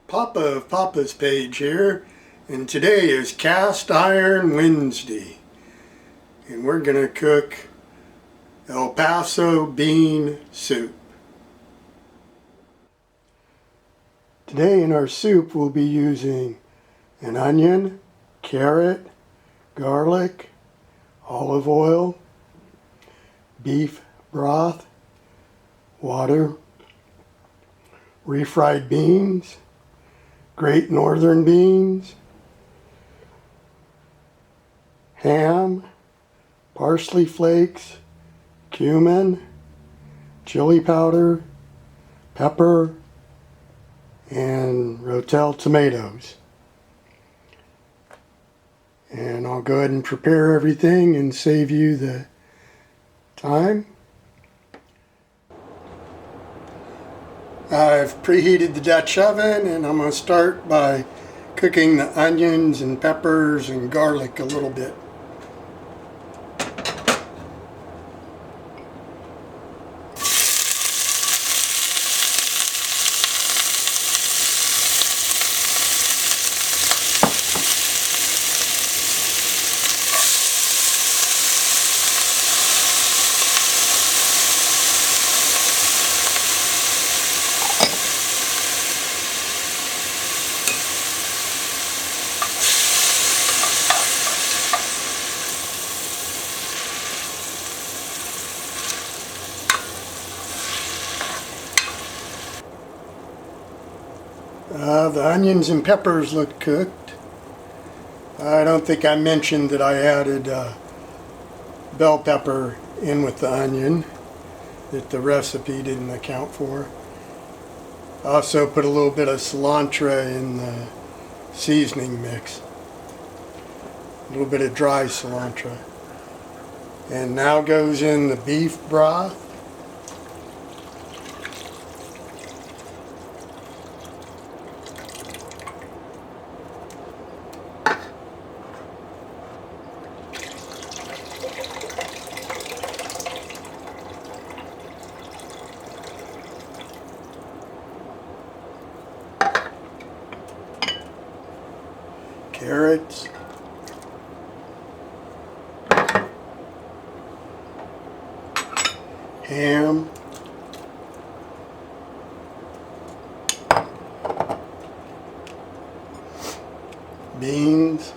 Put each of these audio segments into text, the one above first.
Papa of PaPa's page here, and today is Cast Iron Wednesday, and we're going to cook El Paso bean soup. Today in our soup we'll be using an onion, carrot, garlic, olive oil, beef broth, water, refried beans, Great Northern beans, ham, parsley flakes, cumin, chili powder, pepper, and Rotel tomatoes. And I'll go ahead and prepare everything and save you the time. I've preheated the Dutch oven, and I'm going to start by cooking the onions and peppers and garlic a little bit. The onions and peppers look cooked. I don't think I mentioned that I added bell pepper in with the onion that the recipe didn't account for. I also put a little bit of cilantro in the seasoning mix. A little bit of dry cilantro. And now goes in the beef broth. Carrots, ham, beans,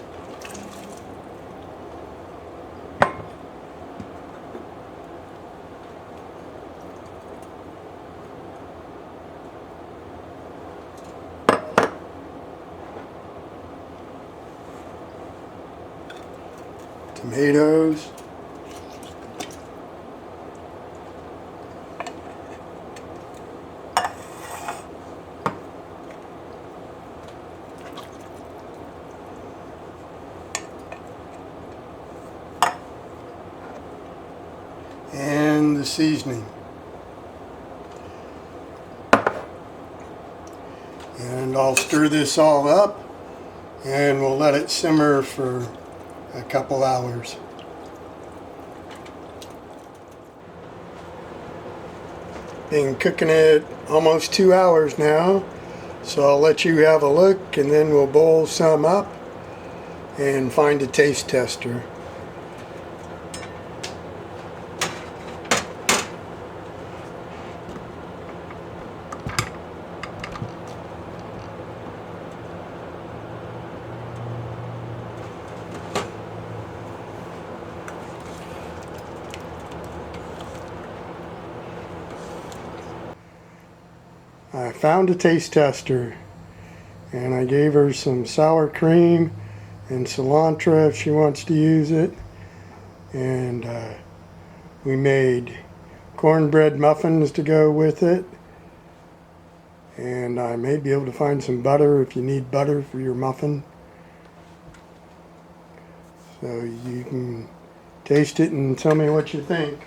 tomatoes, and the seasoning. And I'll stir this all up and we'll let it simmer for a couple hours. Been cooking it almost 2 hours now, so I'll let you have a look and then we'll boil some up and find a taste tester. I found a taste tester and I gave her some sour cream and cilantro if she wants to use it, and we made cornbread muffins to go with it, and I may be able to find some butter if you need butter for your muffin, so you can taste it and tell me what you think.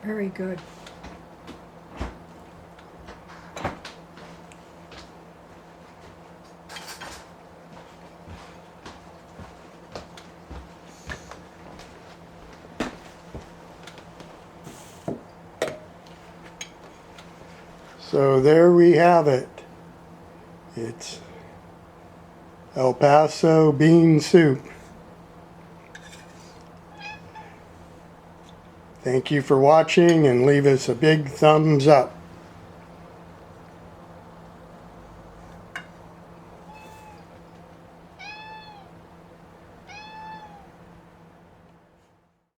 Very good. So there we have it. It's El Paso bean soup. Thank you for watching, and leave us a big thumbs up.